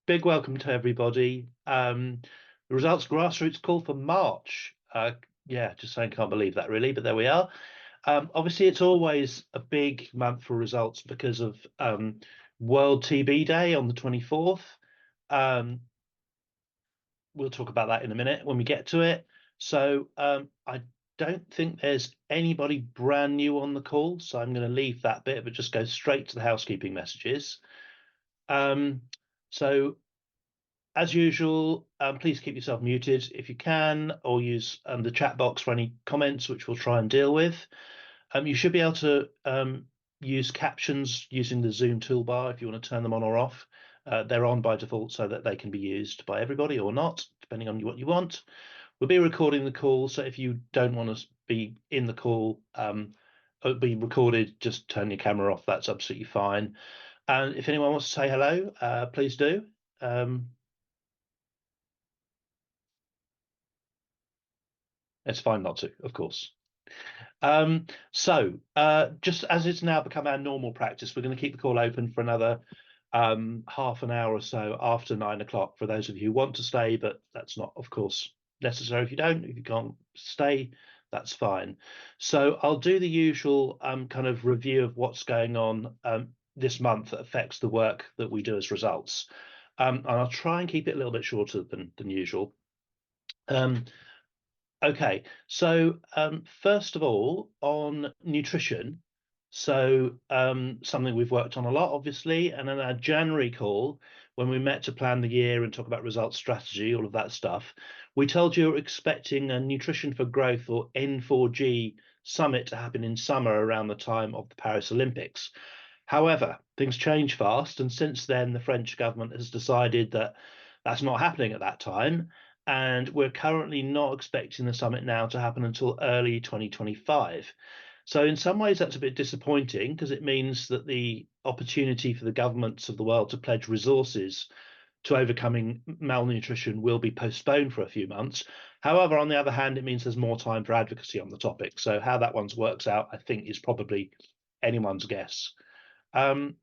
big welcome to everybody. The results grassroots call for March. Yeah, just saying, can't believe that really, but there we are. Obviously, it's always a big month for results because of World TB Day on the 24th. We'll talk about that in a minute when we get to it. So I don't think there's anybody brand new on the call, so I'm going to leave that bit, but just go straight to the housekeeping messages. So as usual, please keep yourself muted if you can, or use the chat box for any comments, which we'll try and deal with. You should be able to use captions using the Zoom toolbar if you want to turn them on or off. They're on by default so that they can be used by everybody or not, depending on what you want. We'll be recording the call, so if you don't want to be in the call, it'll be recorded, just turn your camera off. That's absolutely fine. And if anyone wants to say hello, please do. It's fine not to, of course. Just as it's now become our normal practice, we're going to keep the call open for another half an hour or so after 9 o'clock for those of you who want to stay, but that's not, of course, necessary if you don't. If you can't stay, that's fine. So I'll do the usual kind of review of what's going on this month that affects the work that we do as results. And I'll try and keep it a little bit shorter than usual. Okay, so first of all, on nutrition, so something we've worked on a lot, obviously, and in our January call, when we met to plan the year and talk about results strategy, all of that stuff, we told you we're expecting a Nutrition for Growth, or N4G, summit to happen in summer around the time of the Paris Olympics. However, things change fast, and since then, the French government has decided that that's not happening at that time. And we're currently not expecting the summit now to happen until early 2025. So in some ways, that's a bit disappointing because it means that the opportunity for the governments of the world to pledge resources to overcoming malnutrition will be postponed for a few months. However, on the other hand, it means there's more time for advocacy on the topic. So how that one works out, I think, is probably anyone's guess. So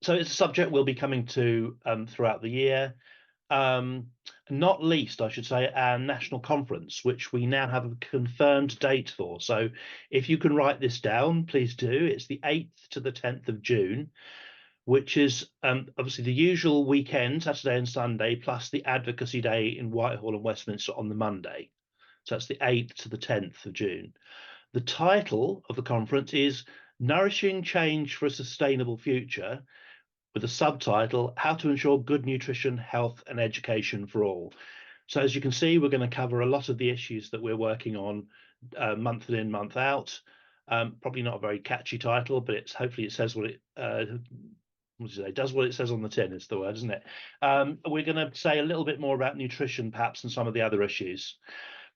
it's a subject we'll be coming to throughout the year. Not least, I should say, our national conference, which we now have a confirmed date for. So if you can write this down, please do. It's the 8th to the 10th of June, which is obviously the usual weekend, Saturday and Sunday, plus the Advocacy Day in Whitehall and Westminster on the Monday. So that's the 8th to the 10th of June. The title of the conference is Nourishing Change for a Sustainable Future, with a subtitle, How to Ensure Good Nutrition, Health and Education for All. So as you can see, we're going to cover a lot of the issues that we're working on month in, month out. Probably not a very catchy title, but it's hopefully it says what it does what it says on the tin, is the word, isn't it? We're going to say a little bit more about nutrition, perhaps, and some of the other issues.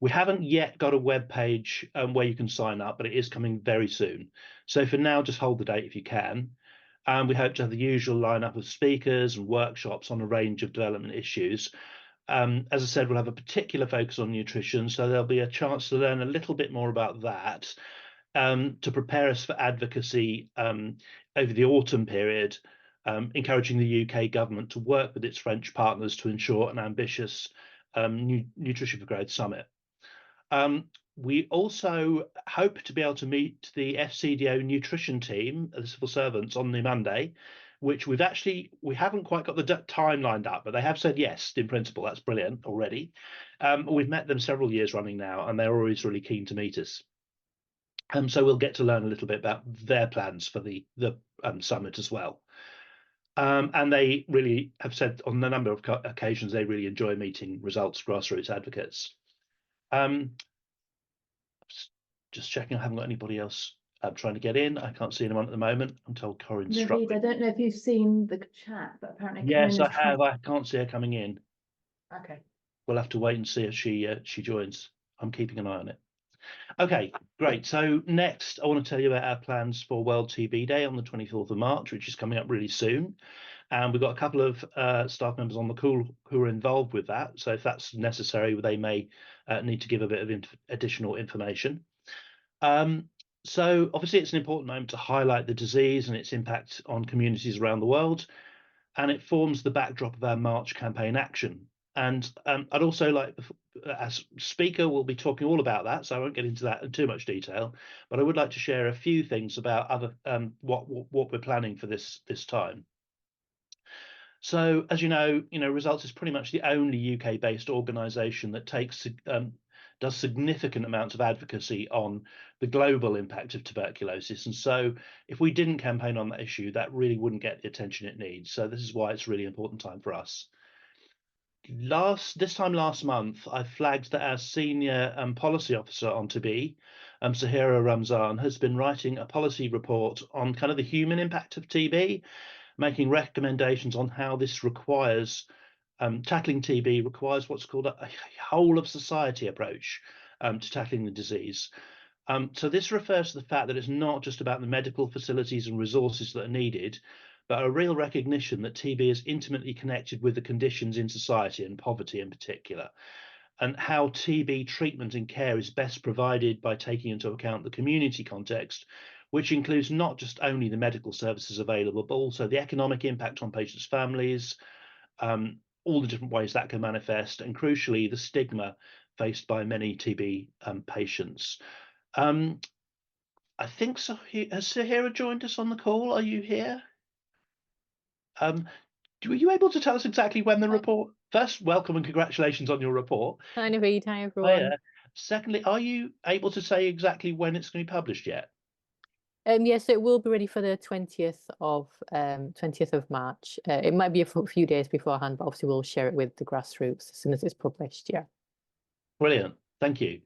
We haven't yet got a web page where you can sign up, but it is coming very soon. So for now, just hold the date if you can. And we hope to have the usual lineup of speakers and workshops on a range of development issues. As I said, we'll have a particular focus on nutrition, so there'll be a chance to learn a little bit more about that to prepare us for advocacy over the autumn period, encouraging the UK government to work with its French partners to ensure an ambitious Nutrition for Growth summit. We also hope to be able to meet the FCDO nutrition team, the civil servants, on the Monday, which we haven't quite got the time lined up, but they have said yes in principle. That's brilliant already. We've met them several years running now, and they're always really keen to meet us. So we'll get to learn a little bit about their plans for the summit as well. And they really have said on a number of occasions they really enjoy meeting results grassroots advocates. Just checking, I haven't got anybody else trying to get in. I can't see anyone at the moment. I'm told Corinne's struggling. I don't know if you've seen the chat, but apparently yes, I have. I can't see her coming in. Okay. We'll have to wait and see if she joins. I'm keeping an eye on it. Okay, great. So next, I want to tell you about our plans for World TB Day on the 24th of March, which is coming up really soon. And we've got a couple of staff members on the call who are involved with that. So if that's necessary, they may need to give a bit of additional information. So obviously it's an important moment to highlight the disease and its impact on communities around the world. and it forms the backdrop of our March campaign action. And I'd also like, as speaker, we'll be talking all about that, so I won't get into that in too much detail. But I would like to share a few things about other what we're planning for this time. So, as you know, Results is pretty much the only UK-based organisation that does significant amounts of advocacy on the global impact of tuberculosis. And so, if we didn't campaign on that issue, that really wouldn't get the attention it needs. So, this is why it's a really important time for us. This time last month, I flagged that our senior policy officer on TB, Sahira Ramzan, has been writing a policy report on kind of the human impact of TB, making recommendations on how this requires tackling TB requires what's called a whole of society approach to tackling the disease. So this refers to the fact that it's not just about the medical facilities and resources that are needed, but a real recognition that TB is intimately connected with the conditions in society and poverty in particular, and how TB treatment and care is best provided by taking into account the community context, which includes not just only the medical services available, but also the economic impact on patients' families, all the different ways that can manifest, and crucially, the stigma faced by many TB patients. I think so. Has Sahira joined us on the call? Are you here? Were you able to tell us exactly when the report? First, welcome and congratulations on your report. Hi, Naveed. Hi, Oh, everyone. yeah. Secondly, are you able to say exactly when it's going to be published yet? Yes, it will be ready for the 20th of March. It might be a few days beforehand, but obviously we'll share it with the grassroots as soon as it's published. Yeah. Brilliant. Thank you.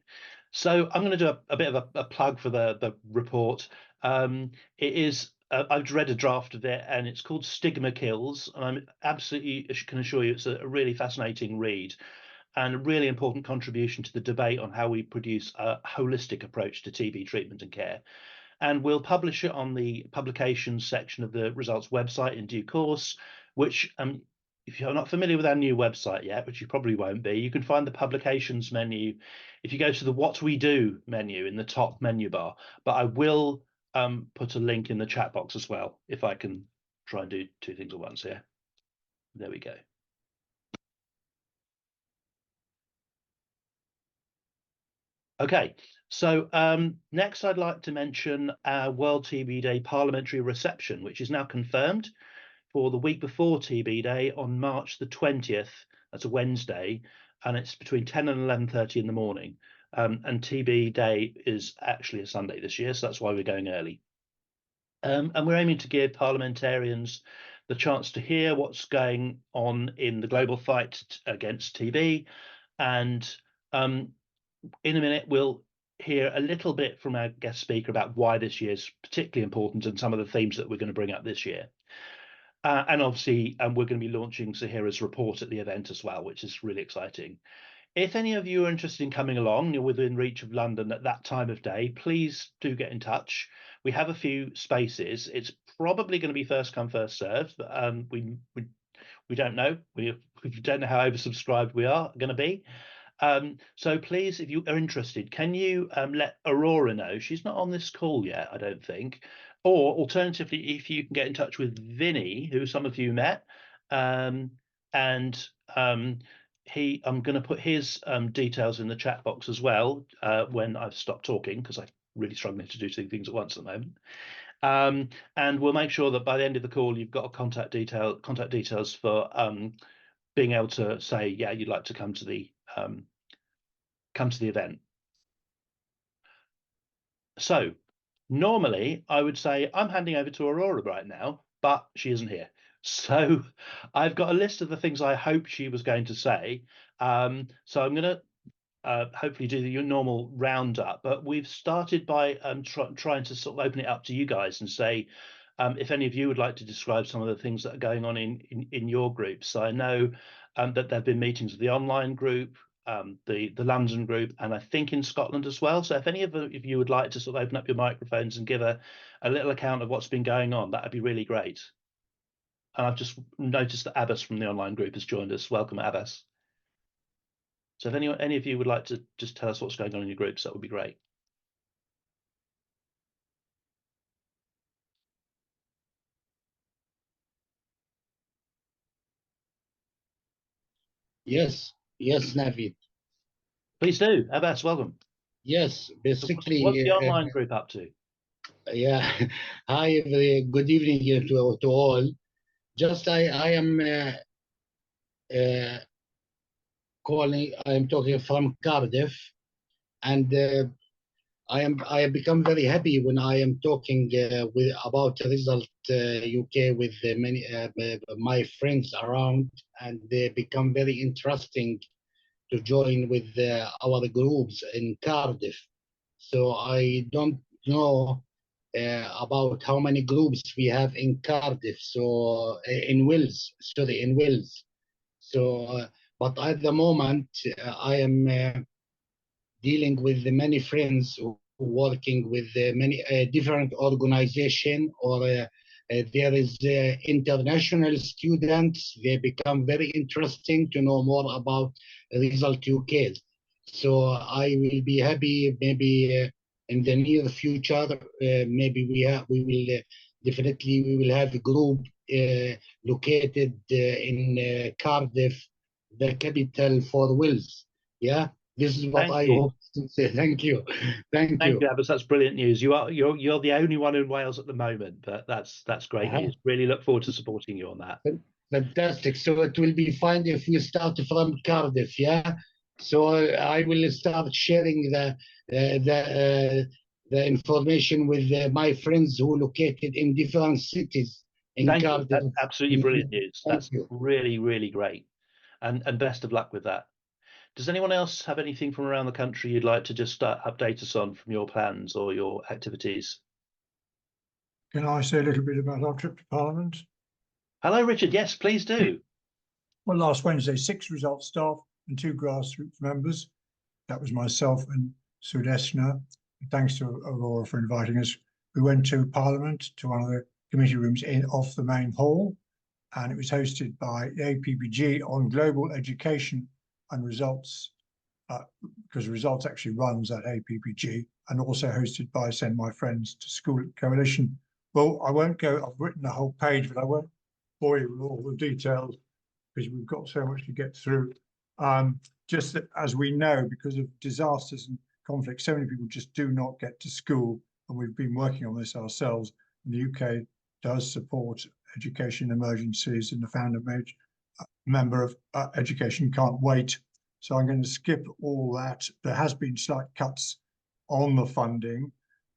So I'm going to do a bit of a plug for the report. It is I've read a draft of it, and it's called Stigma Kills, and I'm absolutely can assure you it's a really fascinating read and a really important contribution to the debate on how we produce a holistic approach to TB treatment and care. And we'll publish it on the publications section of the Results website in due course, which if you're not familiar with our new website yet, which you probably won't be, you can find the publications menu if you go to the What We Do menu in the top menu bar. But I will put a link in the chat box as well, if I can try and do two things at once here. There we go. Okay, so next I'd like to mention our World TB Day parliamentary reception, which is now confirmed for the week before TB Day on March the 20th. That's a Wednesday, and it's between 10 and 11:30 in the morning. And TB Day is actually a Sunday this year, so that's why we're going early. And we're aiming to give parliamentarians the chance to hear what's going on in the global fight against TB, and in a minute, we'll hear a little bit from our guest speaker about why this year is particularly important and some of the themes that we're going to bring up this year. And obviously, we're going to be launching Sahira's report at the event as well, which is really exciting. If any of you are interested in coming along, you're within reach of London at that time of day, please do get in touch. We have a few spaces. It's probably going to be first come, first served, but we don't know. We don't know how oversubscribed we are going to be. So please, if you are interested, can you let Aurora know? She's not on this call yet, I don't think. Or alternatively, if you can get in touch with Vinny, who some of you met, I'm going to put his details in the chat box as well when I've stopped talking, because I'm really struggling to do two things at once at the moment. And we'll make sure that by the end of the call, you've got contact details for being able to say, yeah, you'd like to come to the event. So normally I would say I'm handing over to Aurora right now, but she isn't here. So I've got a list of the things I hope she was going to say. So I'm going to hopefully do the normal roundup, but we've started by trying to sort of open it up to you guys and say, if any of you would like to describe some of the things that are going on in your groups. So I know that there have been meetings of the online group, the London group, and I think in Scotland as well. So if any of you would like to sort of open up your microphones and give a little account of what's been going on, that would be really great. And I've just noticed that Abbas from the online group has joined us. Welcome, Abbas. So if any of you would like to just tell us what's going on in your groups, that would be great. Yes, yes, Navid. Please do. Abbas, welcome. Yes, So basically, what's the online group up to? yeah. Hi, very good evening to all. Just I am I am talking from Cardiff, and I have become very happy when I am talking with about the result UK with many my friends around, and they become very interesting to join with our groups in Cardiff. So I don't know about how many groups we have in Cardiff. So in Wales, sorry, in Wales. So, but at the moment, I am dealing with many friends who working with many different organization, or there is international students. They become very interesting to know more about Result UK. So I will be happy maybe in the near future. Maybe we will definitely we will have a group located in Cardiff, the capital for Wales. Yeah. This is what Thank I you. hope to say. Thank you. Thank Thank you. you, Abbas. That's brilliant news. You're the only one in Wales at the moment, but that's great Uh-huh. news. Really look forward to supporting you on that. Fantastic. So it will be fine if we start from Cardiff, yeah? So I will start sharing the information with my friends who located in different cities in Thank you. Cardiff. That's absolutely brilliant news. Thank That's you. really, really great. And best of luck with that. Does anyone else have anything from around the country you'd like to just update us on from your plans or your activities? Can I say a little bit about our trip to Parliament? Hello, Richard. Yes, please do. Well, last Wednesday, 6 results staff and 2 grassroots members. That was myself and Sudeshna. Thanks to Aurora for inviting us. We went to Parliament, to one of the committee rooms off the main hall, and it was hosted by the APPG on global education and results, because results actually runs at APPG, and also hosted by Send My Friends to School Coalition. Well, I won't go, I've written the whole page, but I won't bore you with all the details because we've got so much to get through. Just that, as we know, because of disasters and conflicts, so many people just do not get to school, and we've been working on this ourselves. And the UK does support education emergencies, and the founder member of Education Can't Wait. So I'm going to skip all that. There has been slight cuts on the funding.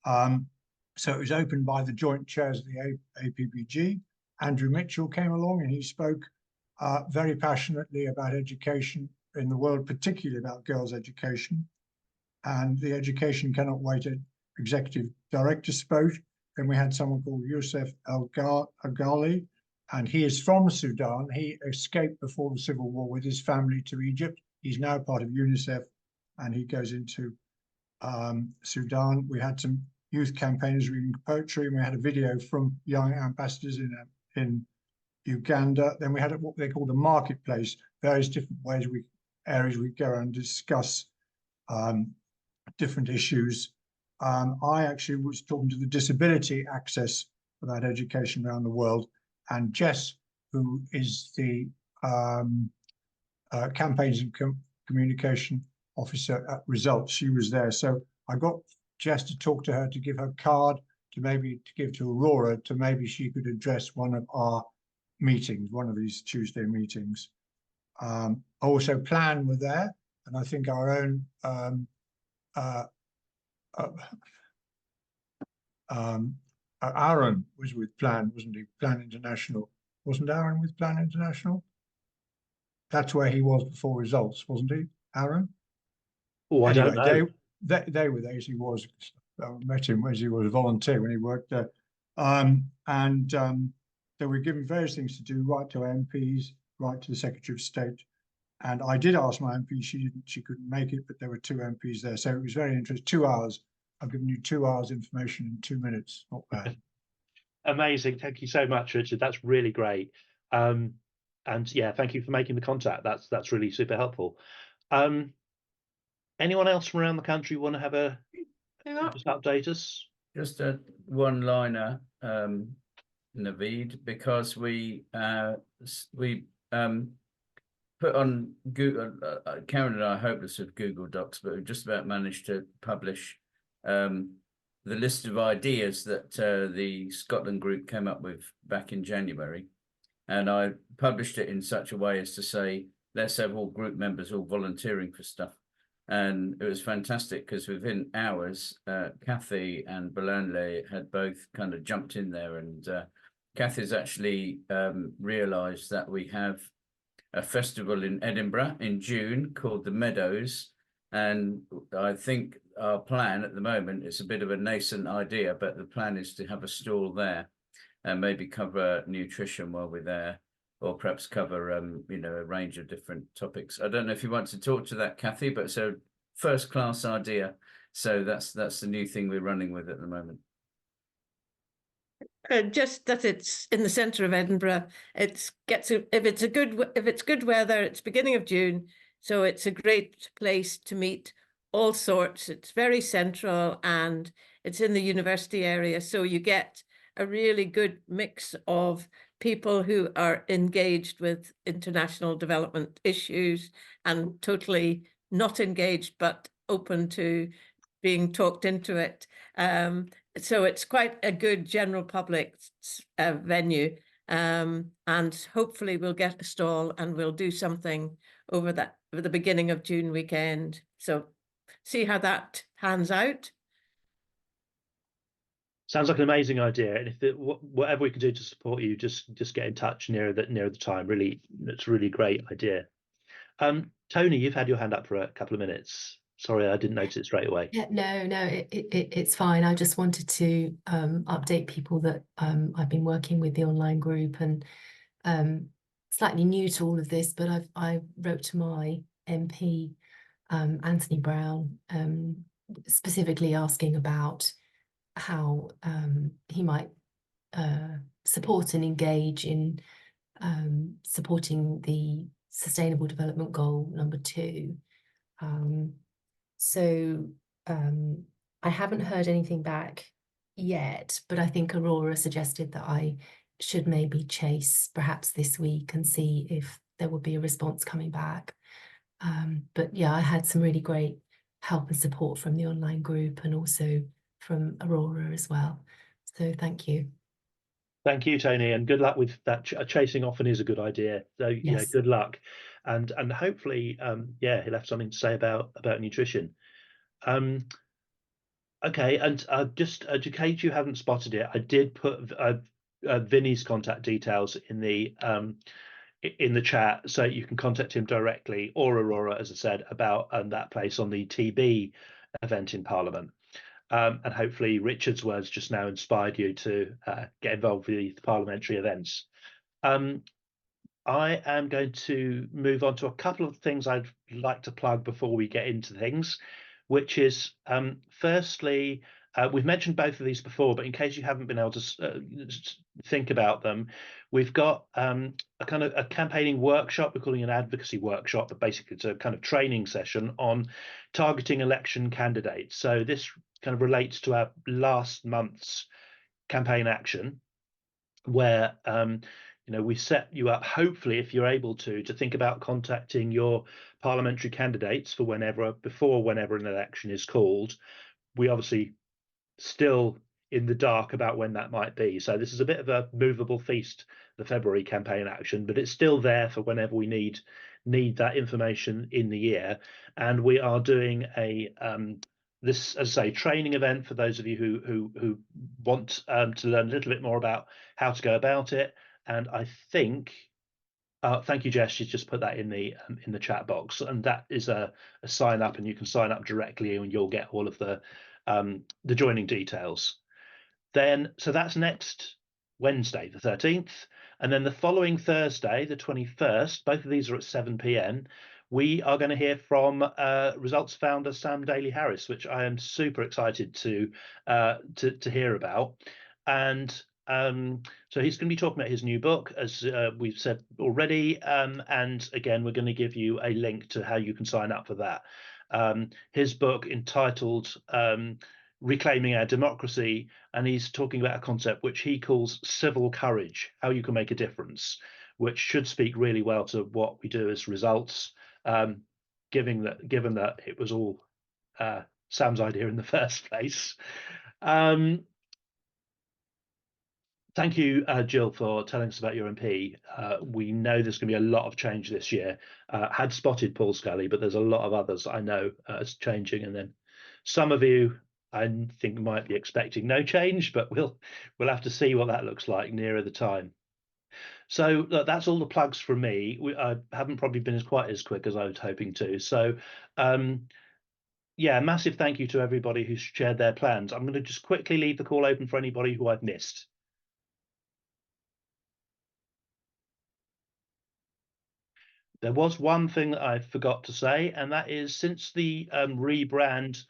So it was opened by the joint chairs of the APPG. Andrew Mitchell came along and he spoke very passionately about education in the world, particularly about girls' education. And the Education Cannot Wait executive director spoke. Then we had someone called Youssef Al-Ghali, and he is from Sudan. He escaped before the civil war with his family to Egypt. He's now part of UNICEF, and he goes into Sudan. We had some youth campaigners reading poetry, and we had a video from young ambassadors in Uganda. Then we had what they called a marketplace, various different areas we go and discuss different issues. I actually was talking to the disability access about education around the world, and Jess, who is the campaigns and communication officer at Results, she was there. So I got Jess to talk to her, to give her card, to give to Aurora, to maybe she could address one of our meetings, one of these Tuesday meetings. Also Plan were there, and I think our own Aaron was with Plan, wasn't he? Plan International. Wasn't Aaron with Plan International? That's where he was before Results, wasn't he, Aaron? Oh, I don't know. They were there as he was. I met him as he was a volunteer when he worked there. They were given various things to do, right to MPs, right to the Secretary of State. And I did ask my MP, she couldn't make it, but there were 2 MPs there. So it was very interesting. 2 hours. I've given you 2 hours information in 2 minutes. Not bad. Amazing. Thank you so much, Richard. That's really great. And yeah, thank you for making the contact. That's really super helpful. Anyone else from around the country want to have just update us? Just a one-liner, Naveed, because we put on Google. Karen and I are hopeless with Google Docs, but we've just about managed to publish the list of ideas that the Scotland group came up with back in January. And I published it in such a way as to say, let's have all group members all volunteering for stuff. And it was fantastic because within hours, Kathy and Boulogne had both kind of jumped in there. And Kathy's actually realised that we have a festival in Edinburgh in June called the Meadows. And I think our plan at the moment, it's a bit of a nascent idea, but the plan is to have a stall there and maybe cover nutrition while we're there, or perhaps cover, you know, a range of different topics. I don't know if you want to talk to that, Kathy, but it's a first class idea. So that's the new thing we're running with at the moment. Just that it's in the centre of Edinburgh. If it's good weather, it's beginning of June, so it's a great place to meet all sorts. It's very central and it's in the university area, so you get a really good mix of people who are engaged with international development issues and totally not engaged but open to being talked into it. So it's quite a good general public venue, and hopefully we'll get a stall and we'll do something over the beginning of June weekend. So see how that pans out. Sounds like an amazing idea, and if whatever we can do to support you, just get in touch near the time. Really, it's a really great idea. Tony, you've had your hand up for a couple of minutes. Sorry, I didn't notice it straight away. Yeah, no, it's fine. I just wanted to update people that I've been working with the online group and slightly new to all of this, but I wrote to my MP, Anthony Brown, specifically asking about how he might support and engage in supporting the Sustainable Development Goal number 2. So I haven't heard anything back yet, but I think Aurora suggested that I should maybe chase perhaps this week and see if there would be a response coming back. But yeah, I had some really great help and support from the online group and also from Aurora as well. So thank you. Thank you, Tony, and good luck with that. Chasing often is a good idea. So yeah, Yes. good luck, and hopefully, yeah, he'll have something to say about nutrition. Okay, and just in case you haven't spotted it, I did put Vinny's contact details in the chat, so you can contact him directly, or Aurora, as I said, about that place on the TB event in Parliament. And hopefully Richard's words just now inspired you to get involved with the parliamentary events. I am going to move on to a couple of things I'd like to plug before we get into things, which is firstly, we've mentioned both of these before, but in case you haven't been able to think about them, we've got a kind of a campaigning workshop. We're calling it an advocacy workshop, but basically it's a kind of training session on targeting election candidates. So this kind of relates to our last month's campaign action, where you know, we set you up, hopefully, if you're able to think about contacting your parliamentary candidates for before whenever an election is called. We obviously still in the dark about when that might be. So this is a bit of a movable feast, the February campaign action, but it's still there for whenever we need that information in the year. And we are doing a this, as I say, training event for those of you who want to learn a little bit more about how to go about it. And I think, thank you, Jess. She's just put that in the chat box, and that is a sign up, and you can sign up directly, and you'll get all of the joining details. Then, so that's next Wednesday, the 13th, and then the following Thursday, the 21st. Both of these are at 7 p.m. We are going to hear from Results founder Sam Daly-Harris, which I am super excited to hear about, and so he's going to be talking about his new book, as we've said already, and again, we're going to give you a link to how you can sign up for that. His book entitled Reclaiming Our Democracy, and he's talking about a concept which he calls civil courage, how you can make a difference, which should speak really well to what we do as results, given that it was all Sam's idea in the first place. Thank you, Jill, for telling us about your MP. We know there's going to be a lot of change this year. Had spotted Paul Scully, but there's a lot of others I know is changing, and then some of you I think might be expecting no change, but we'll have to see what that looks like nearer the time. So look, that's all the plugs from me. I haven't probably been quite as quick as I was hoping to. So yeah, massive thank you to everybody who's shared their plans. I'm going to just quickly leave the call open for anybody who I've missed. There was one thing that I forgot to say, and that is since the rebrand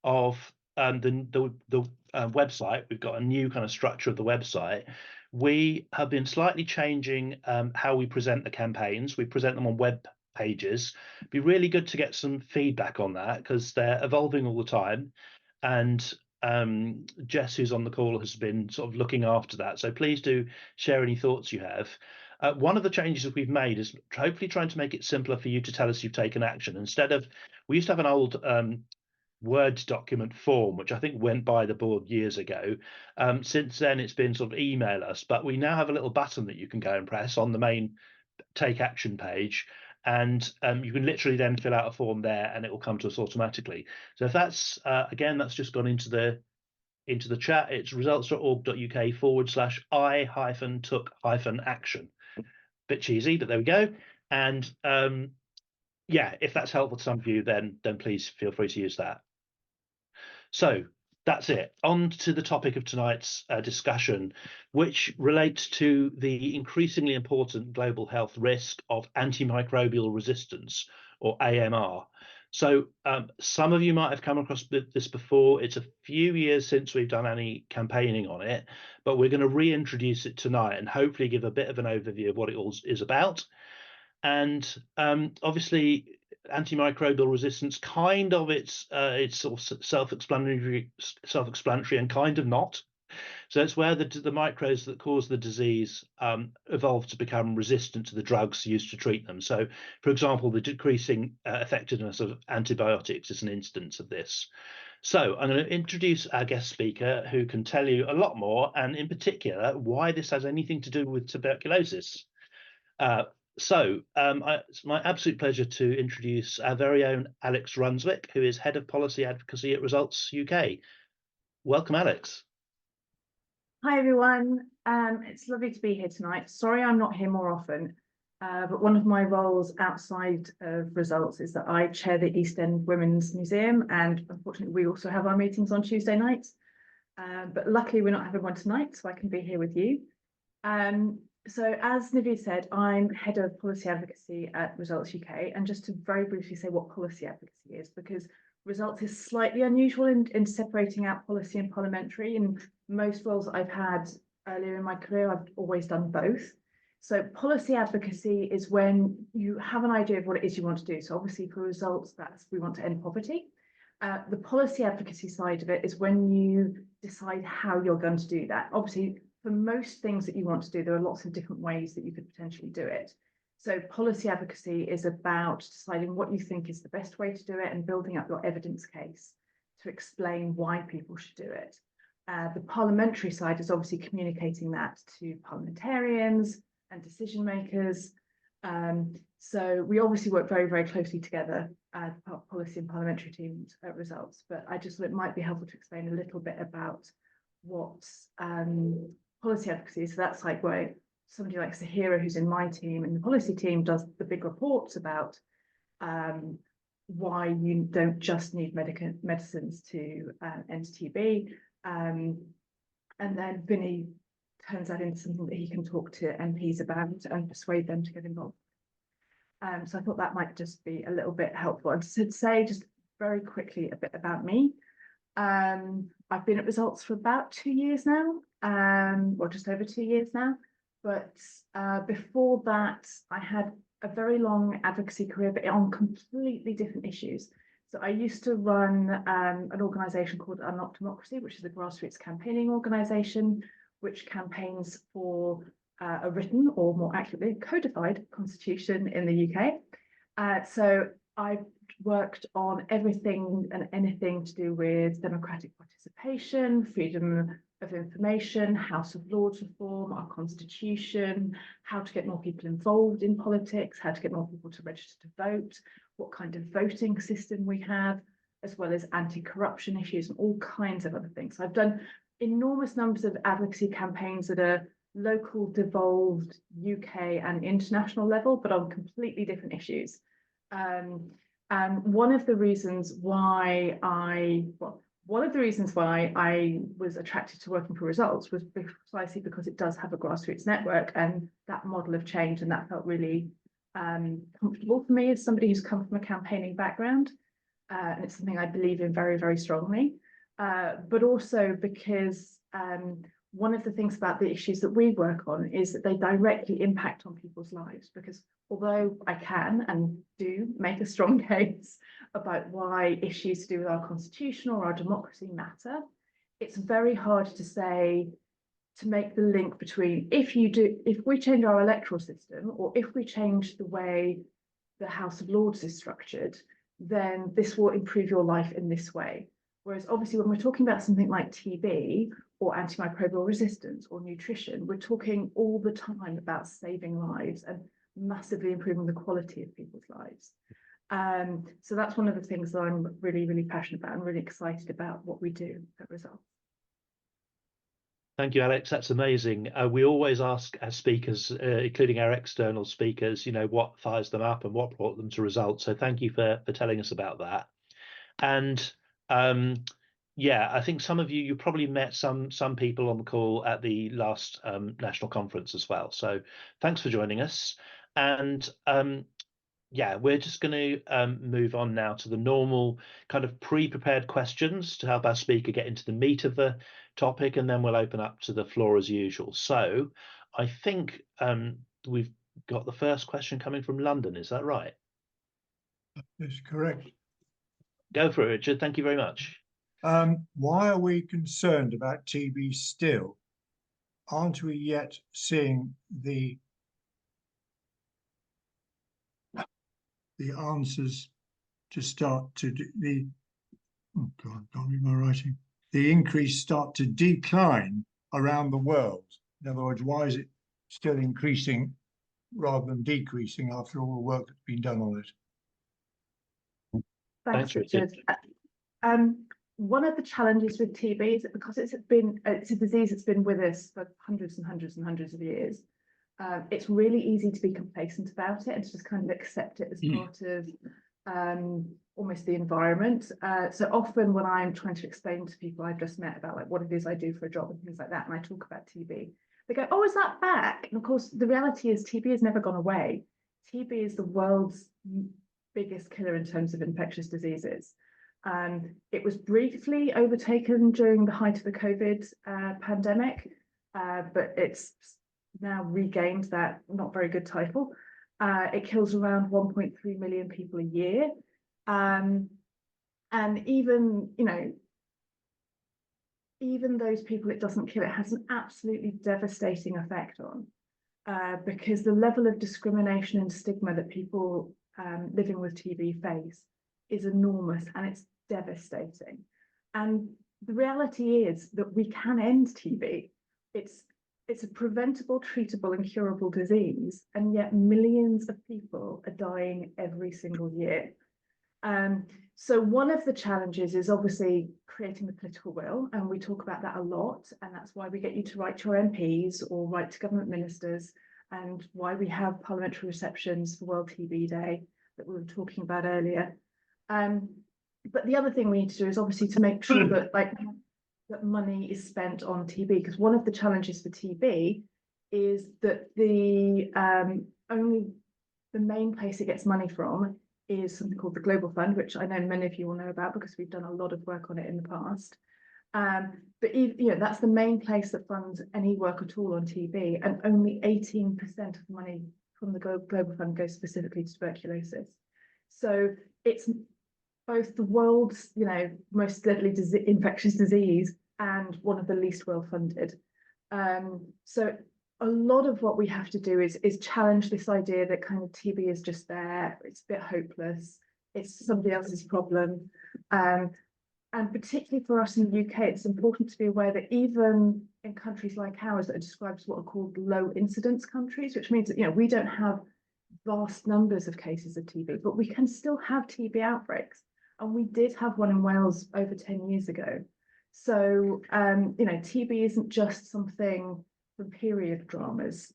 of the website, we've got a new kind of structure of the website. We have been slightly changing how we present the campaigns. We present them on web pages. It'd be really good to get some feedback on that because they're evolving all the time. And Jess, who's on the call, has been sort of looking after that. So please do share any thoughts you have. One of the changes that we've made is hopefully trying to make it simpler for you to tell us you've taken action. Instead of, we used to have an old Word document form, which I think went by the board years ago. Since then, it's been sort of email us, but we now have a little button that you can go and press on the main take action page. And you can literally then fill out a form there and it will come to us automatically. So if that's, again, that's just gone into the chat, it's results.org.uk/I-took-action. Bit cheesy, but there we go. And yeah, if that's helpful to some of you, then please feel free to use that. So that's it. On to the topic of tonight's discussion, which relates to the increasingly important global health risk of antimicrobial resistance, or AMR. So some of you might have come across this before. It's a few years since we've done any campaigning on it, but we're going to reintroduce it tonight and hopefully give a bit of an overview of what it all is about. And obviously, antimicrobial resistance, kind of it's sort of self-explanatory and kind of not. So it's where the microbes that cause the disease evolve to become resistant to the drugs used to treat them. So, for example, the decreasing effectiveness of antibiotics is an instance of this. So I'm going to introduce our guest speaker who can tell you a lot more, and in particular, why this has anything to do with tuberculosis. It's my absolute pleasure to introduce our very own Alex Runswick, who is Head of Policy Advocacy at Results UK. Welcome, Alex. Hi, everyone. It's lovely to be here tonight. Sorry I'm not here more often, but one of my roles outside of Results is that I chair the East End Women's Museum, and unfortunately we also have our meetings on Tuesday nights. But luckily we're not having one tonight, so I can be here with you. So as Naveed said, I'm Head of Policy Advocacy at Results UK, and just to very briefly say what policy advocacy is, because Results is slightly unusual in separating out policy and parliamentary. In most roles that I've had earlier in my career, I've always done both. So policy advocacy is when you have an idea of what it is you want to do. So obviously for Results, that's we want to end poverty. The policy advocacy side of it is when you decide how you're going to do that. Obviously, for most things that you want to do, there are lots of different ways that you could potentially do it. So policy advocacy is about deciding what you think is the best way to do it and building up your evidence case to explain why people should do it. The parliamentary side is obviously communicating that to parliamentarians and decision makers. So we obviously work very, very closely together, policy and parliamentary teams at Results, but I just thought it might be helpful to explain a little bit about what policy advocacy is. So that's like where somebody like Sahira, who's in my team and the policy team, does the big reports about why you don't just need medicines to end TB. And then Vinny turns that into something that he can talk to MPs about and persuade them to get involved. So I thought that might just be a little bit helpful. And to say just very quickly a bit about me. I've been at Results for about 2 years now, or just over 2 years now. But before that, I had a very long advocacy career, but on completely different issues. So I used to run an organisation called Unlock Democracy, which is a grassroots campaigning organisation, which campaigns for a written, or more accurately, codified constitution in the UK. So I've worked on everything and anything to do with democratic participation, freedom of information, House of Lords reform, our constitution, how to get more people involved in politics, how to get more people to register to vote, what kind of voting system we have, as well as anti-corruption issues and all kinds of other things. So I've done enormous numbers of advocacy campaigns that are local, devolved, UK and international level, but on completely different issues. And one of the reasons why I was attracted to working for Results was precisely because it does have a grassroots network and that model of change, and that felt really comfortable for me as somebody who's come from a campaigning background. And it's something I believe in very, very strongly. But also because one of the things about the issues that we work on is that they directly impact on people's lives, because although I can and do make a strong case about why issues to do with our constitution or our democracy matter, it's very hard to make the link between if we change our electoral system, or if we change the way the House of Lords is structured, then this will improve your life in this way. Whereas obviously when we're talking about something like TB or antimicrobial resistance or nutrition, we're talking all the time about saving lives and massively improving the quality of people's lives. So that's one of the things that I'm really, really passionate about and really excited about what we do at Results. Thank you, Alex. That's amazing. We always ask our speakers, including our external speakers, what fires them up and what brought them to Results. So thank you for telling us about that. And yeah, I think some of you probably met some people on the call at the last national conference as well. So thanks for joining us. And yeah, we're just going to move on now to the normal kind of pre-prepared questions to help our speaker get into the meat of the topic, and then we'll open up to the floor as usual. So I think we've got the first question coming from London. Is that right? That's correct. Go for it, Richard. Thank you very much. Why are we concerned about TB still? Aren't we yet seeing the answers to start to oh God, can't read my writing. The increase start to decline around the world. In other words, why is it still increasing rather than decreasing after all the work that's been done on it? Thanks, Richard. One of the challenges with TB is that because it's a disease that's been with us for hundreds and hundreds and hundreds of years, it's really easy to be complacent about it and to just kind of accept it as part of almost the environment. So often when I'm trying to explain to people I've just met about like what it is I do for a job and things like that, and I talk about TB, they go, "Oh, is that back?" And of course, the reality is TB has never gone away. TB is the world's biggest killer in terms of infectious diseases. It was briefly overtaken during the height of the COVID pandemic, but it's now regained that not very good title. It kills around 1.3 million people a year. And even, even those people it doesn't kill, it has an absolutely devastating effect on, because the level of discrimination and stigma that people living with TB face is enormous, and it's devastating. And the reality is that we can end TB. It's a preventable, treatable and curable disease, and yet millions of people are dying every single year. So one of the challenges is obviously creating the political will, and we talk about that a lot, and that's why we get you to write to your MPs or write to government ministers, and why we have parliamentary receptions for World TB Day that we were talking about earlier. But the other thing we need to do is obviously to make sure that that money is spent on TB, because one of the challenges for TB is that the main place it gets money from is something called the Global Fund, which I know many of you will know about because we've done a lot of work on it in the past. But that's the main place that funds any work at all on TB, and only 18% of money from the Global Fund goes specifically to tuberculosis. So it's both the world's most deadly infectious disease and one of the least well funded. So a lot of what we have to do is challenge this idea that kind of TB is just there, it's a bit hopeless, it's somebody else's problem. And particularly for us in the UK, it's important to be aware that even in countries like ours that are described as what are called low incidence countries, which means that, you know, we don't have vast numbers of cases of TB, but we can still have TB outbreaks. And we did have one in Wales over 10 years ago. So, you know, TB isn't just something from period dramas,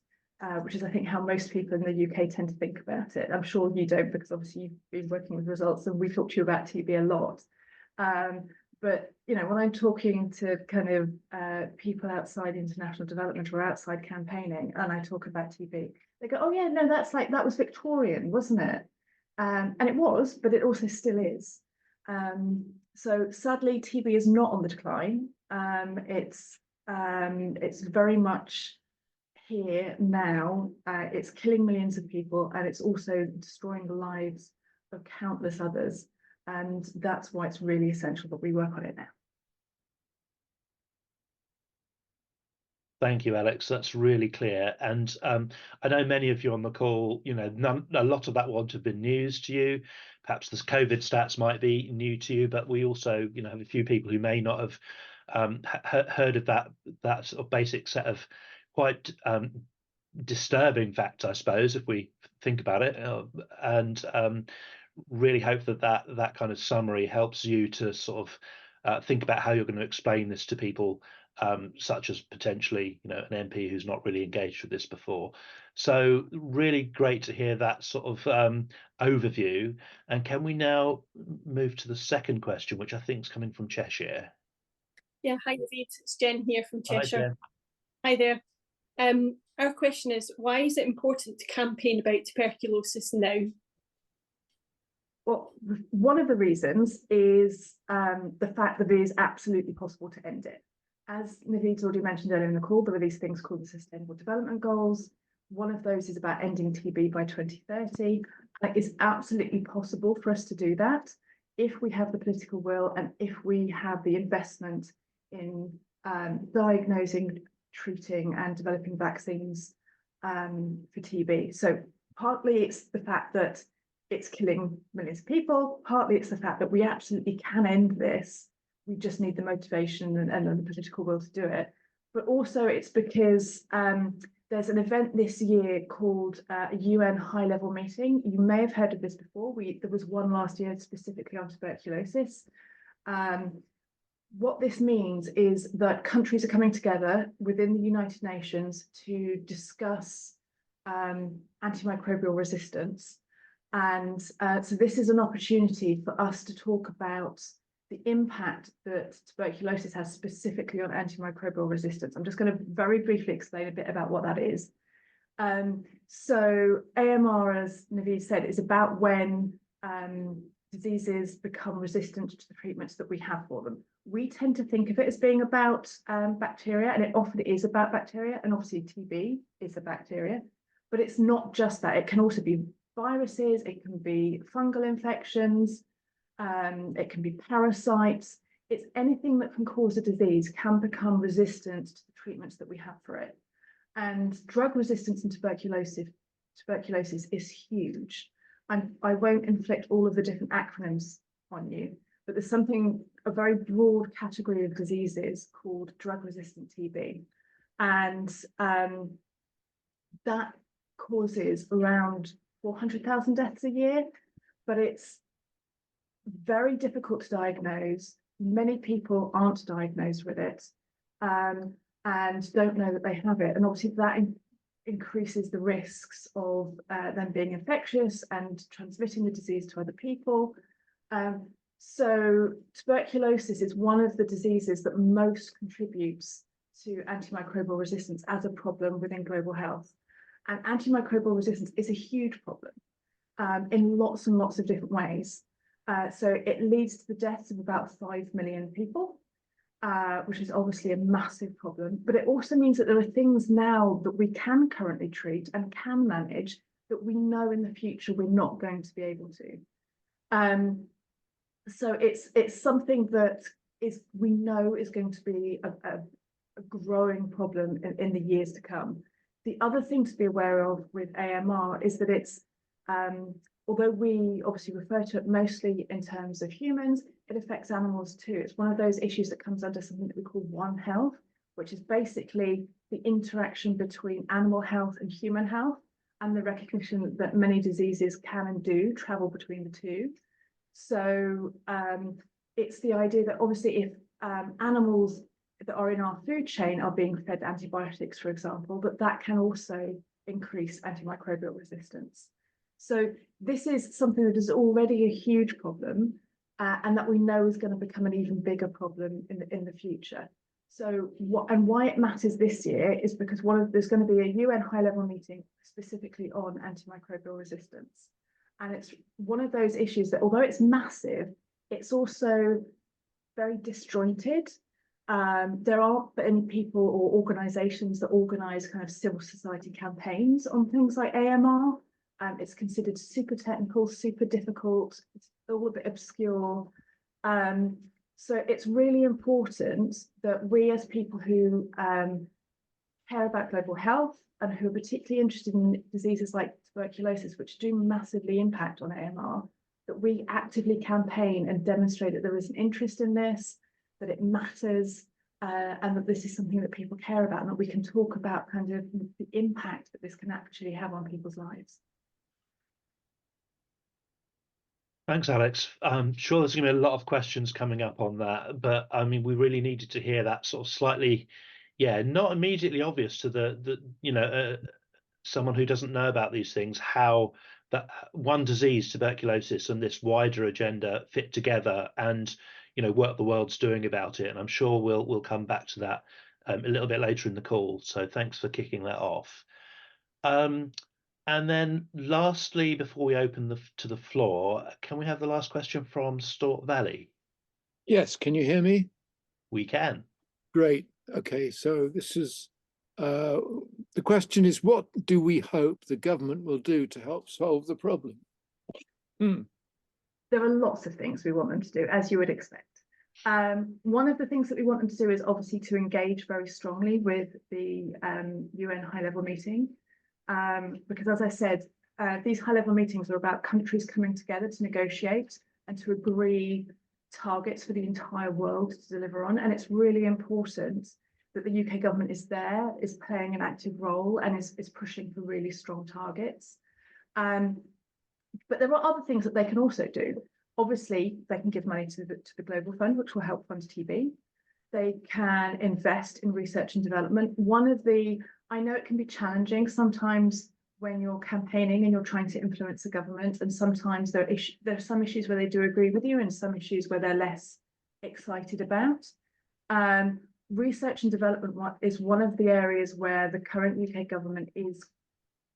which is, I think, how most people in the UK tend to think about it. I'm sure you don't, because obviously you've been working with results and we talk to you about TB a lot. But, you know, when I'm talking to kind of people outside international development or outside campaigning, and I talk about TB, they go, oh yeah, no, that was Victorian, wasn't it? And it was, but it also still is. So sadly, TB is not on the decline. It's very much here now. It's killing millions of people, and it's also destroying the lives of countless others. And that's why it's really essential that we work on it now. Thank you, Alex. That's really clear. And I know many of you on the call, you know, a lot of that won't have been news to you. Perhaps the COVID stats might be new to you, but we also, you know, have a few people who may not have heard of that sort of basic set of quite disturbing facts, I suppose, if we think about it. And really hope that kind of summary helps you to sort of think about how you're going to explain this to people, such as potentially, you know, an MP who's not really engaged with this before. So really great to hear that sort of overview. And can we now move to the second question, which I think is coming from Cheshire? Yeah, hi David, it's Jen here from Cheshire. Hi, Jen. Hi there. Our question is, why is it important to campaign about tuberculosis now? Well, one of the reasons is the fact that it is absolutely possible to end it. As Naveed's already mentioned earlier in the call, there are these things called the Sustainable Development Goals. One of those is about ending TB by 2030. It is absolutely possible for us to do that if we have the political will and if we have the investment in diagnosing, treating and developing vaccines for TB. So partly it's the fact that it's killing millions of people, partly it's the fact that we absolutely can end this. We just need the motivation and the political will to do it. But also it's because there's an event this year called a UN high-level meeting. You may have heard of this before. There was one last year specifically on tuberculosis. What this means is that countries are coming together within the United Nations to discuss antimicrobial resistance. And so this is an opportunity for us to talk about the impact that tuberculosis has specifically on antimicrobial resistance. I'm just going to very briefly explain a bit about what that is. So AMR, as Naveed said, is about when diseases become resistant to the treatments that we have for them. We tend to think of it as being about bacteria, and it often is about bacteria, and obviously TB is a bacteria, but it's not just that. It can also be viruses, it can be fungal infections, it can be parasites. It's anything that can cause a disease can become resistant to the treatments that we have for it. And drug resistance in tuberculosis is huge. I won't inflict all of the different acronyms on you, but there's a very broad category of diseases called drug-resistant TB. And that causes around 400,000 deaths a year, but it's very difficult to diagnose. Many people aren't diagnosed with it and don't know that they have it. And obviously that increases the risks of them being infectious and transmitting the disease to other people. So tuberculosis is one of the diseases that most contributes to antimicrobial resistance as a problem within global health. And antimicrobial resistance is a huge problem in lots and lots of different ways. So it leads to the deaths of about 5 million people, which is obviously a massive problem. But it also means that there are things now that we can currently treat and can manage that we know in the future we're not going to be able to. So it's something that we know is going to be a growing problem in the years to come. The other thing to be aware of with AMR is that it's, although we obviously refer to it mostly in terms of humans, it affects animals too. It's one of those issues that comes under something that we call One Health, which is basically the interaction between animal health and human health, and the recognition that many diseases can and do travel between the two. So it's the idea that obviously if animals that are in our food chain are being fed antibiotics, for example, that can also increase antimicrobial resistance. So this is something that is already a huge problem, and that we know is going to become an even bigger problem in the future. So why it matters this year is because there's going to be a UN high-level meeting specifically on antimicrobial resistance. And it's one of those issues that, although it's massive, it's also very disjointed. There aren't any people or organisations that organise kind of civil society campaigns on things like AMR. It's considered super technical, super difficult. It's all a bit obscure. So it's really important that we, as people who care about global health and who are particularly interested in diseases like tuberculosis, which do massively impact on AMR, that we actively campaign and demonstrate that there is an interest in this, that it matters, and that this is something that people care about, and that we can talk about kind of the impact that this can actually have on people's lives. Thanks, Alex. I'm sure there's going to be a lot of questions coming up on that, but I mean, we really needed to hear that sort of slightly, not immediately obvious to the someone who doesn't know about these things, how that one disease, tuberculosis, and this wider agenda fit together, and what the world's doing about it. And I'm sure we'll come back to that a little bit later in the call. So thanks for kicking that off. And then lastly, before we open to the floor, can we have the last question from Stork Valley? Yes, can you hear me? We can. Great. Okay, so this is, the question is, what do we hope the government will do to help solve the problem? There are lots of things we want them to do, as you would expect. One of the things that we want them to do is obviously to engage very strongly with the UN high-level meeting. Because as I said, these high-level meetings are about countries coming together to negotiate and to agree targets for the entire world to deliver on. And it's really important that the UK government is there, is playing an active role, and is pushing for really strong targets. But there are other things that they can also do. Obviously, they can give money to the Global Fund, which will help fund TB. They can invest in research and development. I know it can be challenging sometimes when you're campaigning and you're trying to influence the government, and sometimes there are some issues where they do agree with you and some issues where they're less excited about. Research and development is one of the areas where the current UK government is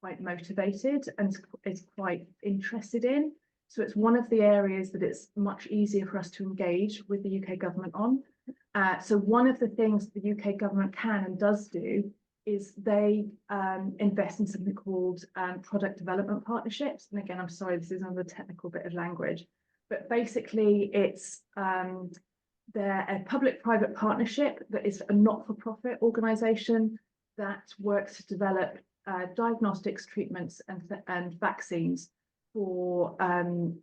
quite motivated and is quite interested in. So it's one of the areas that it's much easier for us to engage with the UK government on. So one of the things the UK government can and does do is they invest in something called product development partnerships. And again, I'm sorry, this is another technical bit of language, but basically it's they're a public-private partnership that is a not-for-profit organisation that works to develop diagnostics, treatments, and vaccines for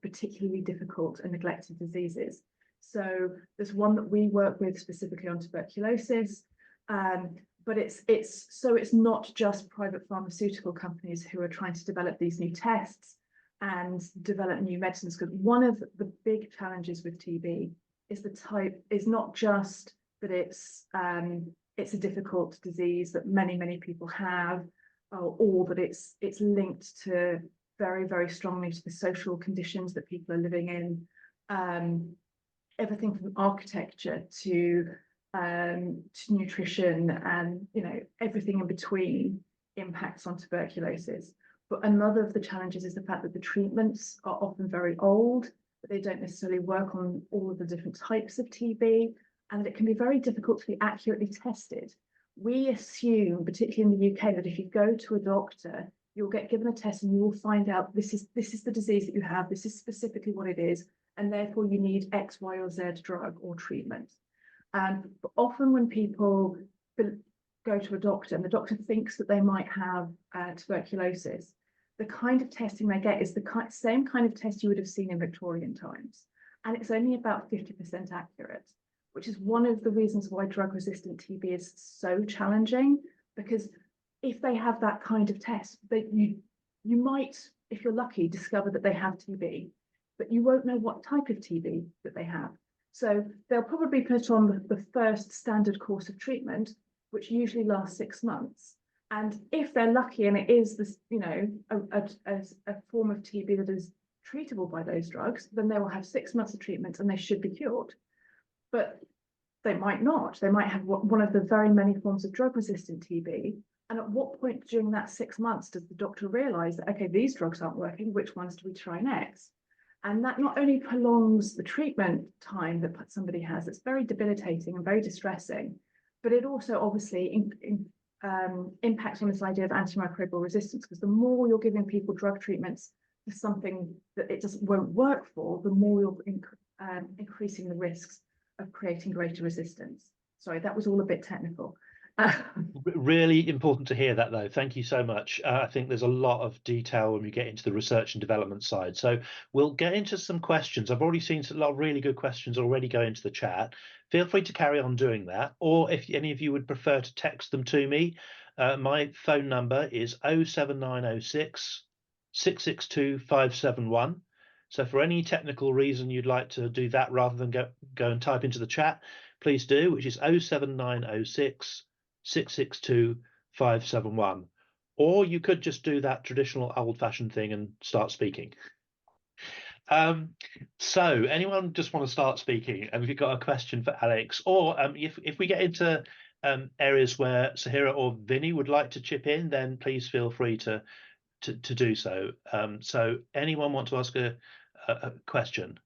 particularly difficult and neglected diseases. So there's one that we work with specifically on tuberculosis, but it's not just private pharmaceutical companies who are trying to develop these new tests and develop new medicines. Because one of the big challenges with TB is not just that it's a difficult disease that many people have, or that it's linked to very, very strongly to the social conditions that people are living in. Everything from architecture to nutrition and everything in between impacts on tuberculosis. But another of the challenges is the fact that the treatments are often very old, that they don't necessarily work on all of the different types of TB, and that it can be very difficult to be accurately tested. We assume, particularly in the UK, that if you go to a doctor, you'll get given a test and you will find out this is the disease that you have, this is specifically what it is, and therefore you need X, Y, or Z drug or treatment. But often when people go to a doctor and the doctor thinks that they might have tuberculosis, the kind of testing they get is the same kind of test you would have seen in Victorian times. And it's only about 50% accurate, which is one of the reasons why drug-resistant TB is so challenging, because if they have that kind of test, that you might, if you're lucky, discover that they have TB, but you won't know what type of TB that they have. So they'll probably put on the first standard course of treatment, which usually lasts 6 months. And if they're lucky and it is this, you know, a form of TB that is treatable by those drugs, then they will have 6 months of treatment and they should be cured. But they might not. They might have one of the very many forms of drug-resistant TB. And at what point during that 6 months does the doctor realize that, okay, these drugs aren't working, which ones do we try next? And that not only prolongs the treatment time that somebody has, it's very debilitating and very distressing, but it also obviously impacts on this idea of antimicrobial resistance, because the more you're giving people drug treatments for something that it just won't work for, the more you're increasing the risks of creating greater resistance. Sorry, that was all a bit technical. Really important to hear that, though. Thank you so much. I think there's a lot of detail when we get into the research and development side. So we'll get into some questions. I've already seen a lot of really good questions already go into the chat. Feel free to carry on doing that. Or if any of you would prefer to text them to me, my phone number is 07906 662 571. So for any technical reason you'd like to do that rather than go and type into the chat, please do, which is 07906 662 571. Or you could just do that traditional old-fashioned thing and start speaking. So anyone just want to start speaking? And if you've got a question for Alex, or if we get into areas where Sahira or Vinny would like to chip in, then please feel free to do so. So anyone want to ask a question?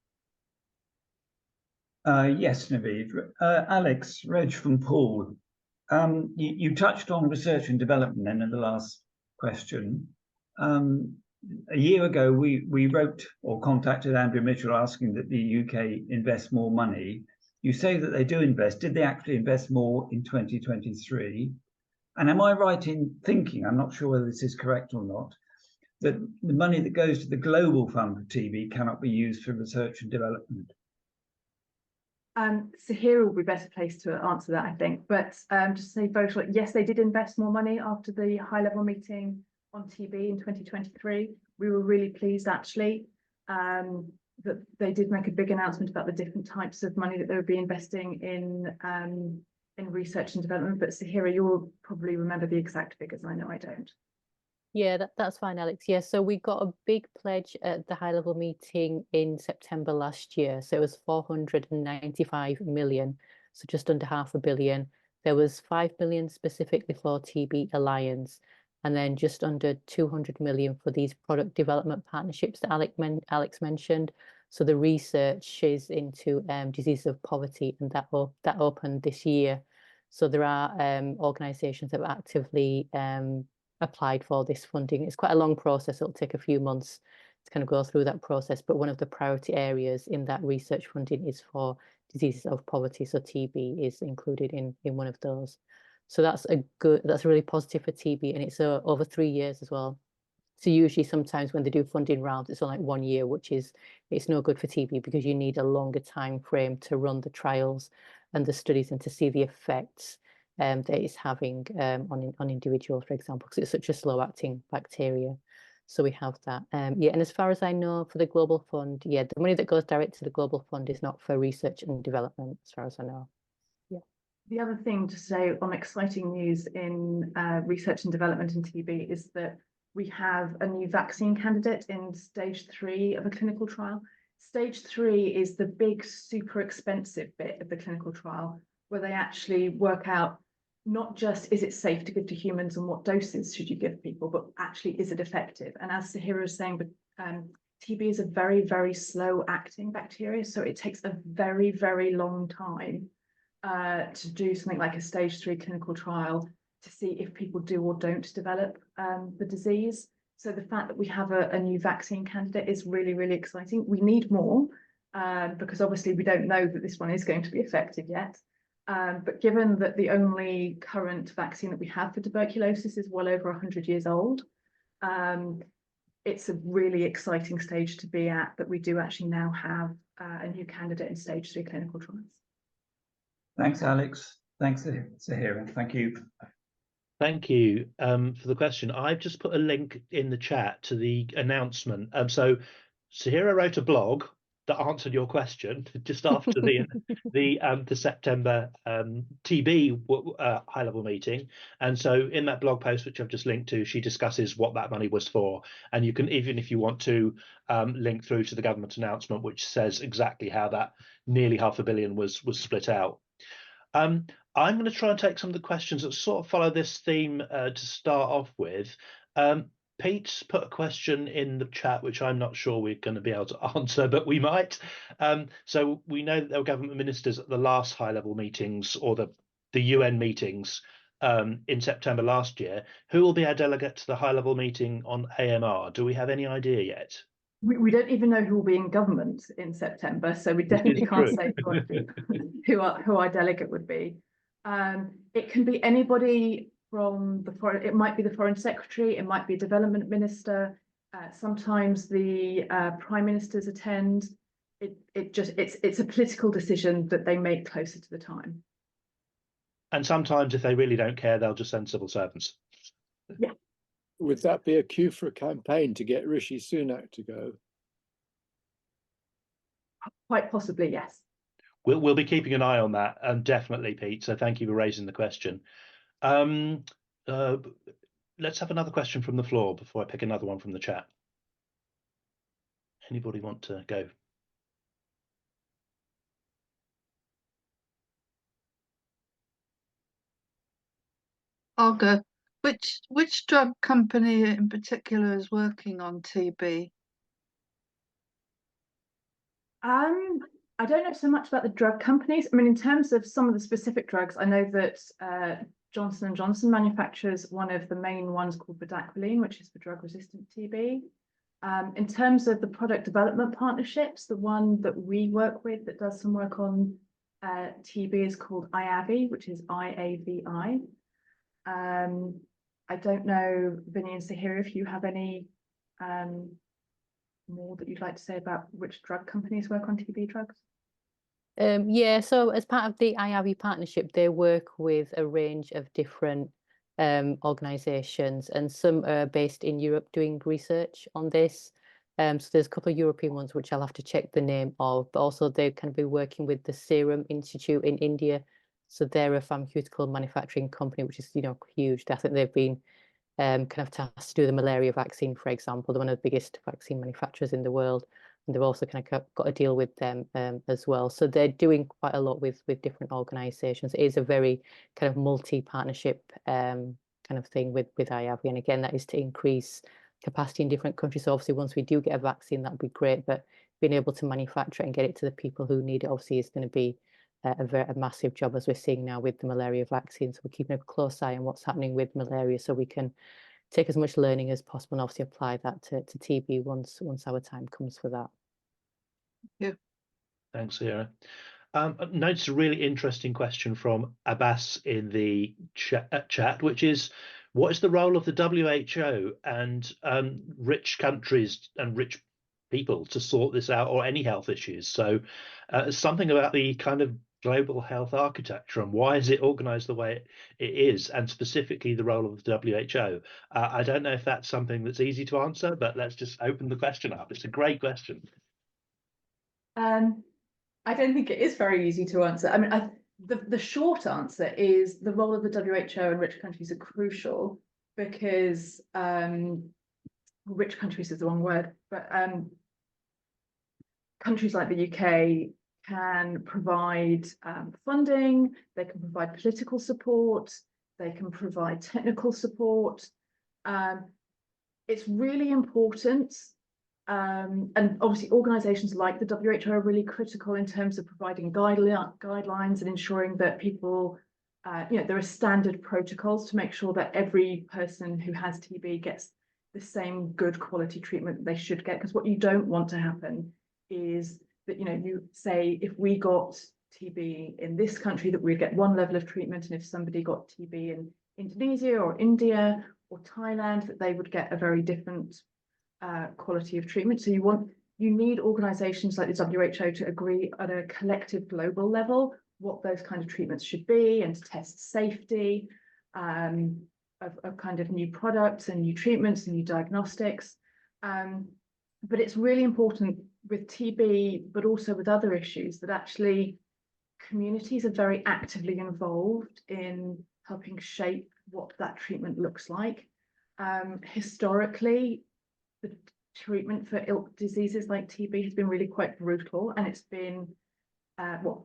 Yes, Naveed. Alex, Reg from Paul. You touched on research and development then in the last question. A year ago, we wrote or contacted Andrew Mitchell asking that the UK invest more money. You say that they do invest. Did they actually invest more in 2023? And am I right in thinking, I'm not sure whether this is correct or not, that the money that goes to the Global Fund for TB cannot be used for research and development? Sahira will be better placed to answer that, I think. But just to say very short, yes, they did invest more money after the high-level meeting on TB in 2023. We were really pleased, actually, that they did make a big announcement about the different types of money that they would be investing in research and development. But Sahira, you'll probably remember the exact figures. I know I don't. Yeah, that's fine, Alex. Yeah, so we got a big pledge at the high-level meeting in September last year. So it was 495 million, so just under $500 million. There was 5 million specifically for TB Alliance, and then just under 200 million for these product development partnerships that Alex mentioned. So the research is into diseases of poverty, and that opened this year. So there are organisations that have actively applied for this funding. It's quite a long process. It'll take a few months to kind of go through that process, but one of the priority areas in that research funding is for diseases of poverty. So TB is included in one of those. So that's really positive for TB, and it's over 3 years as well. So usually sometimes when they do funding rounds, it's on like 1 year, it's no good for TB because you need a longer time frame to run the trials and the studies and to see the effects that it's having on individuals, for example, because it's such a slow-acting bacteria. So we have that. Yeah, and as far as I know, for the Global Fund, yeah, the money that goes direct to the Global Fund is not for research and development, as far as I know. Yeah. The other thing to say on exciting news in research and development in TB is that we have a new vaccine candidate in stage 3 of a clinical trial. Stage 3 is the big, super expensive bit of the clinical trial, where they actually work out not just is it safe to give to humans and what doses should you give people, but actually is it effective? And as Sahira was saying, but TB is a very, very slow acting bacteria. So it takes a very, very long time to do something like a stage 3 clinical trial to see if people do or don't develop the disease. So the fact that we have a new vaccine candidate is really, really exciting. We need more because obviously we don't know that this one is going to be effective yet. But given that the only current vaccine that we have for tuberculosis is well over 100 years old, it's a really exciting stage to be at, that we do actually now have a new candidate in stage 3 clinical trials. Thanks, Alex. Thanks, Sahira. Thank you. Thank you for the question. I've just put a link in the chat to the announcement. So Sahira wrote a blog that answered your question just after the September TB high level meeting, and so in that blog post which I've just linked to, she discusses what that money was for, and you can, even if you want to, link through to the government announcement which says exactly how that nearly £500 million was split out. I'm going to try and take some of the questions that sort of follow this theme to start off with. Pete's put a question in the chat, which I'm not sure we're going to be able to answer, but we might. So we know that there were government ministers at the last high-level meetings, or the UN meetings in September last year. Who will be our delegate to the high-level meeting on AMR? Do we have any idea yet? We don't even know who will be in government in September, so we definitely can't say who our delegate would be. It can be anybody from the foreign. It might be the foreign secretary. It might be a development minister. Sometimes the prime ministers attend. It's a political decision that they make closer to the time. And sometimes, if they really don't care, they'll just send civil servants. Yeah. Would that be a cue for a campaign to get Rishi Sunak to go? Quite possibly, yes. We'll be keeping an eye on that, definitely, Pete. So thank you for raising the question. Let's have another question from the floor before I pick another one from the chat. Anybody want to go? I'll go. Which drug company in particular is working on TB? I don't know so much about the drug companies. I mean, in terms of some of the specific drugs, I know that Johnson & Johnson manufactures one of the main ones called bedaquiline, which is for drug-resistant TB. In terms of the product development partnerships, the one that we work with that does some work on TB is called IAVI, which is IAVI. I don't know, Vinny and Sahira, if you have any more that you'd like to say about which drug companies work on TB drugs? Yeah, so as part of the IAVI partnership, they work with a range of different organisations, and some are based in Europe doing research on this. So there's a couple of European ones which I'll have to check the name of, but also they can be working with the Serum Institute in India. So they're a pharmaceutical manufacturing company, which is, huge. I think they've been kind of tasked to do the malaria vaccine, for example. They're one of the biggest vaccine manufacturers in the world. And they've also kind of got a deal with them as well. So they're doing quite a lot with different organisations. It is a very kind of multi-partnership kind of thing with IAVI. And again, that is to increase capacity in different countries. So obviously, once we do get a vaccine, that would be great. But being able to manufacture it and get it to the people who need it, obviously, is going to be a massive job, as we're seeing now with the malaria vaccine. So we're keeping a close eye on what's happening with malaria, so we can take as much learning as possible and obviously apply that to TB once our time comes for that. Yeah. Thanks, Sahira. Notice a really interesting question from Abbas in the chat, which is, what is the role of the WHO and rich countries and rich people to sort this out, or any health issues? So something about the kind of global health architecture, and why is it organized the way it is, and specifically the role of the WHO. I don't know if that's something that's easy to answer, but let's just open the question up. It's a great question. I don't think it is very easy to answer. I mean, the short answer is the role of the WHO and rich countries are crucial, because rich countries is the wrong word, but countries like the UK can provide funding, they can provide political support, they can provide technical support. It's really important. And obviously organisations like the WHO are really critical in terms of providing guidelines and ensuring that people, there are standard protocols to make sure that every person who has TB gets the same good quality treatment that they should get. Because what you don't want to happen is that, you say, if we got TB in this country, that we'd get one level of treatment, and if somebody got TB in Indonesia or India or Thailand, that they would get a very different quality of treatment. So you need organisations like the WHO to agree at a collective global level what those kind of treatments should be, and to test safety of kind of new products and new treatments and new diagnostics. But it's really important with TB, but also with other issues, that actually communities are very actively involved in helping shape what that treatment looks like. Historically, the treatment for diseases like TB has been really quite brutal, and it's been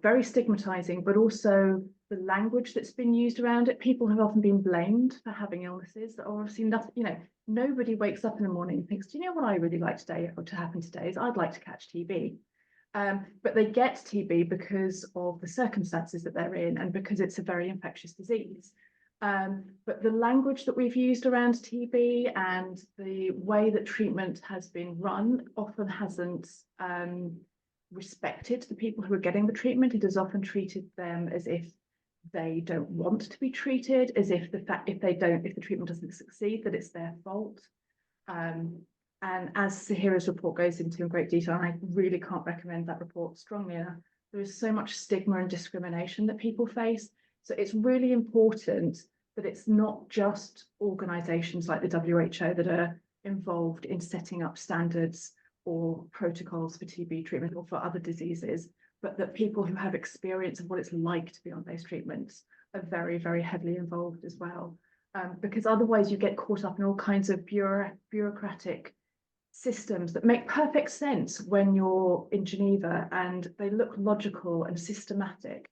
very stigmatizing, but also the language that's been used around it. People have often been blamed for having illnesses that are obviously nothing, nobody wakes up in the morning and thinks, do you know what I really like today, or to happen today, is I'd like to catch TB. But they get TB because of the circumstances that they're in, and because it's a very infectious disease. But the language that we've used around TB and the way that treatment has been run often hasn't respected the people who are getting the treatment. It has often treated them as if they don't want to be treated, as if if the treatment doesn't succeed, that it's their fault. And as Sahira's report goes into in great detail, and I really can't recommend that report strongly enough, there is so much stigma and discrimination that people face. So it's really important that it's not just organisations like the WHO that are involved in setting up standards or protocols for TB treatment or for other diseases, but that people who have experience of what it's like to be on those treatments are very, very heavily involved as well. Because otherwise you get caught up in all kinds of bureaucratic systems that make perfect sense when you're in Geneva and they look logical and systematic.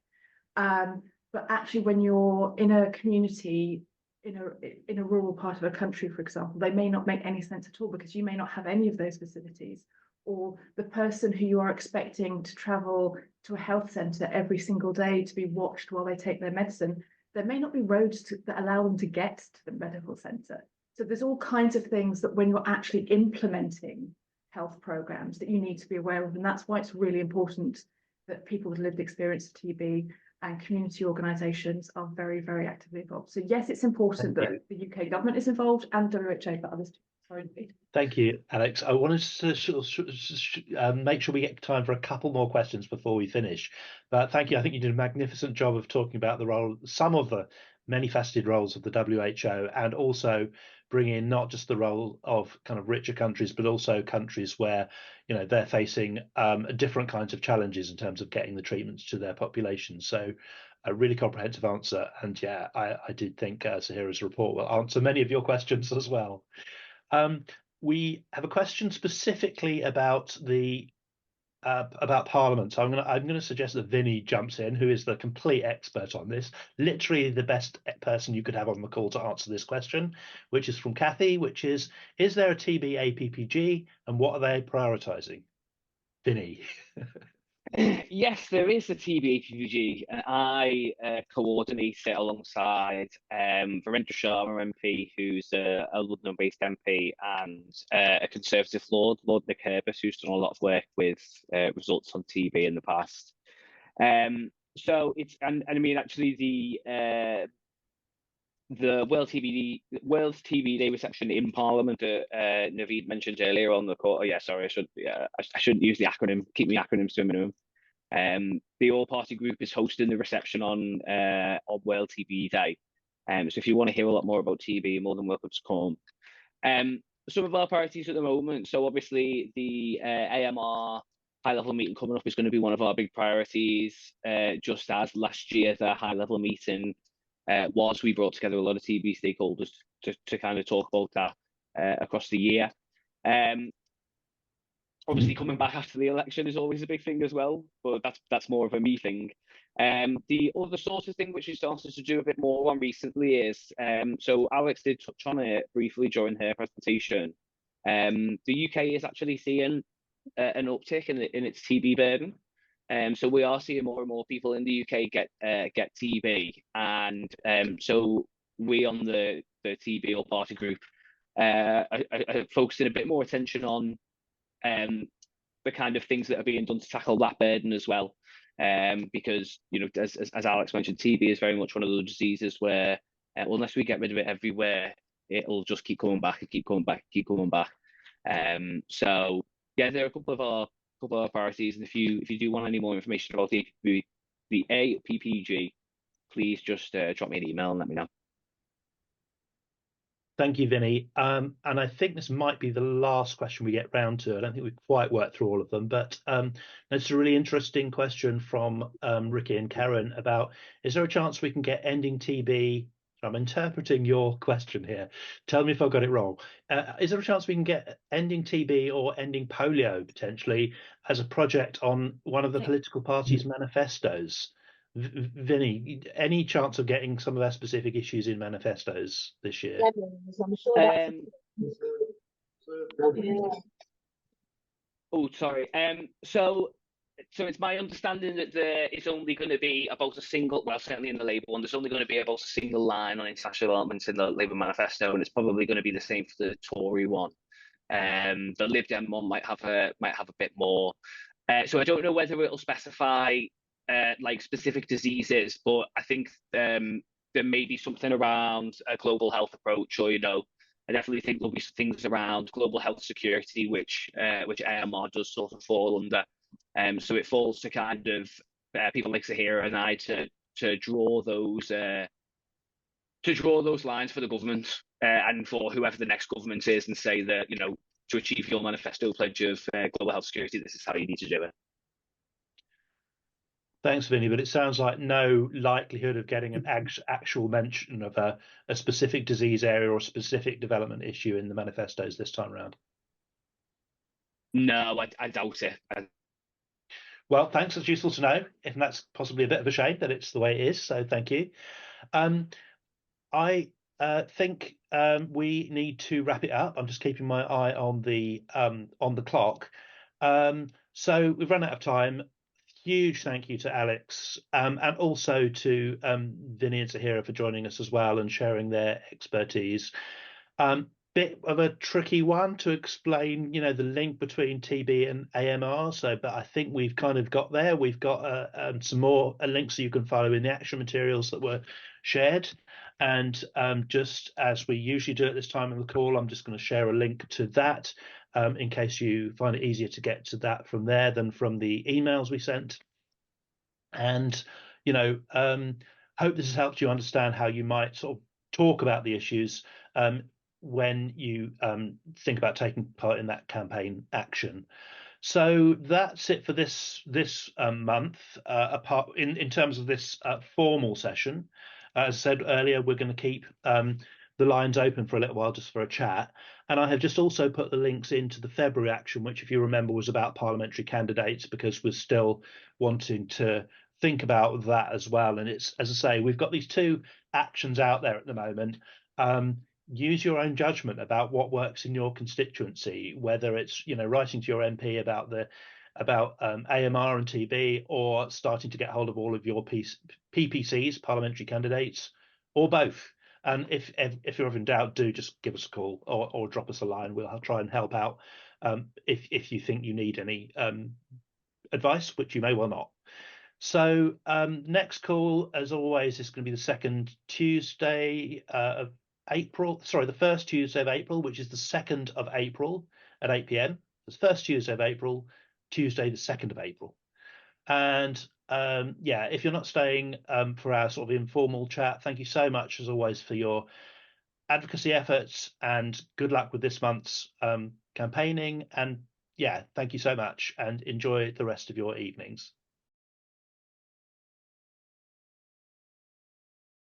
But actually when you're in a community, in a rural part of a country, for example, they may not make any sense at all, because you may not have any of those facilities, or the person who you are expecting to travel to a health centre every single day to be watched while they take their medicine, there may not be roads that allow them to get to the medical centre. So there's all kinds of things that when you're actually implementing health programmes that you need to be aware of, and that's why it's really important that people with lived experience of TB and community organisations are very, very actively involved. So yes, it's important that the UK government is involved and WHO, but others too. Sorry, Pete. Thank you, Alex. I wanted to make sure we get time for a couple more questions before we finish. But thank you. I think you did a magnificent job of talking about the role, some of the many faceted roles of the WHO, and also bring in not just the role of kind of richer countries, but also countries where they're facing different kinds of challenges in terms of getting the treatments to their population. So a really comprehensive answer, and yeah, I did think Sahira's report will answer many of your questions as well. We have a question specifically about Parliament. So I'm going to suggest that Vinny jumps in, who is the complete expert on this, literally the best person you could have on the call to answer this question, which is from Kathy, which is there a TB APPG, and what are they prioritising? Vinny. Yes, there is a TB APPG, and I coordinate it alongside Virendra Sharma MP, who's a London-based MP, and a Conservative Lord Nick Herbert, who's done a lot of work with results on TB in the past. So it's and I mean actually the World TB Day reception in Parliament that Naveed mentioned earlier on the call. Oh, yeah, sorry, I shouldn't use the acronym. Keep the acronyms to a minimum. The all-party group is hosting the reception on World TB Day. So if you want to hear a lot more about TB, you're more than welcome to come. Some of our priorities at the moment. So obviously the AMR high-level meeting coming up is going to be one of our big priorities. Just as last year, the high-level meeting we brought together a lot of TB stakeholders to kind of talk about that across the year. Obviously, coming back after the election is always a big thing as well, but that's more of a me thing. The other sort of thing which we started to do a bit more on recently is, so Alex did touch on it briefly during her presentation. The UK is actually seeing an uptick in its TB burden. So we are seeing more and more people in the UK get TB, and so we on the TB All Party Group are focusing a bit more attention on the kind of things that are being done to tackle that burden as well. because, you know, as Alex mentioned, TB is very much one of those diseases where unless we get rid of it everywhere, it'll just keep coming back and keep coming back, keep coming back. So yeah, there are a couple of our priorities, and if you do want any more information about the APPG, please just drop me an email and let me know. Thank you, Vinny. And I think this might be the last question we get round to. I don't think we've quite worked through all of them, but it's a really interesting question from Ricky and Karen about, is there a chance we can get ending TB? I'm interpreting your question here. Tell me if I've got it wrong. Is there a chance we can get ending TB or ending polio potentially as a project on one of the political parties' manifestos? Vinny, any chance of getting some of their specific issues in manifestos this year? I'm sure that's Oh, sorry. So it's my understanding that it's only going to be about a single, well, certainly in the Labour one, there's only going to be about a single line on international development in the Labour manifesto, and it's probably going to be the same for the Tory one. The Lib Dem one might have a bit more. So I don't know whether it'll specify like specific diseases, but I think there may be something around a global health approach, or, you know, I definitely think there'll be things around global health security, which AMR does sort of fall under. So it falls to kind of people like Zahira and I to draw those lines for the government and for whoever the next government is, and say that, you know, to achieve your manifesto pledge of global health security, this is how you need to do it. Thanks, Vinny, but it sounds like no likelihood of getting an actual mention of a specific disease area or a specific development issue in the manifestos this time around. No, I doubt it. Well, thanks. It's useful to know. If that's possibly a bit of a shame that it's the way it is. So thank you. I think we need to wrap it up. I'm just keeping my eye on the clock. So we've run out of time. Huge thank you to Alex and also to Vinny and Zahira for joining us as well and sharing their expertise. Bit of a tricky one to explain, you know, the link between TB and AMR. So, but I think we've kind of got there. We've got some more links that you can follow in the action materials that were shared. And just as we usually do at this time in the call, I'm just going to share a link to that in case you find it easier to get to that from there than from the emails we sent. And, you know, hope this has helped you understand how you might sort of talk about the issues when you think about taking part in that campaign action. So that's it for this month. Apart in terms of this formal session, as I said earlier, we're going to keep the lines open for a little while just for a chat. And I have just also put the links into the February action, which, if you remember, was about parliamentary candidates, because we're still wanting to think about that as well. And it's, as I say, we've got these two actions out there at the moment. Use your own judgment about what works in your constituency, whether it's, you know, writing to your MP about AMR and TB, or starting to get hold of all of your PPCs, parliamentary candidates, or both. And if you're ever in doubt, do just give us a call or drop us a line. We'll try and help out if you think you need any advice, which you may well not. So next call, as always, is going to be the second Tuesday of April. Sorry, the first Tuesday of April, which is the 2nd of April at 8 p.m. The first Tuesday of April, Tuesday the 2nd of April. And yeah, if you're not staying for our sort of informal chat, thank you so much as always for your advocacy efforts, and good luck with this month's campaigning. And yeah, thank you so much, and enjoy the rest of your evenings.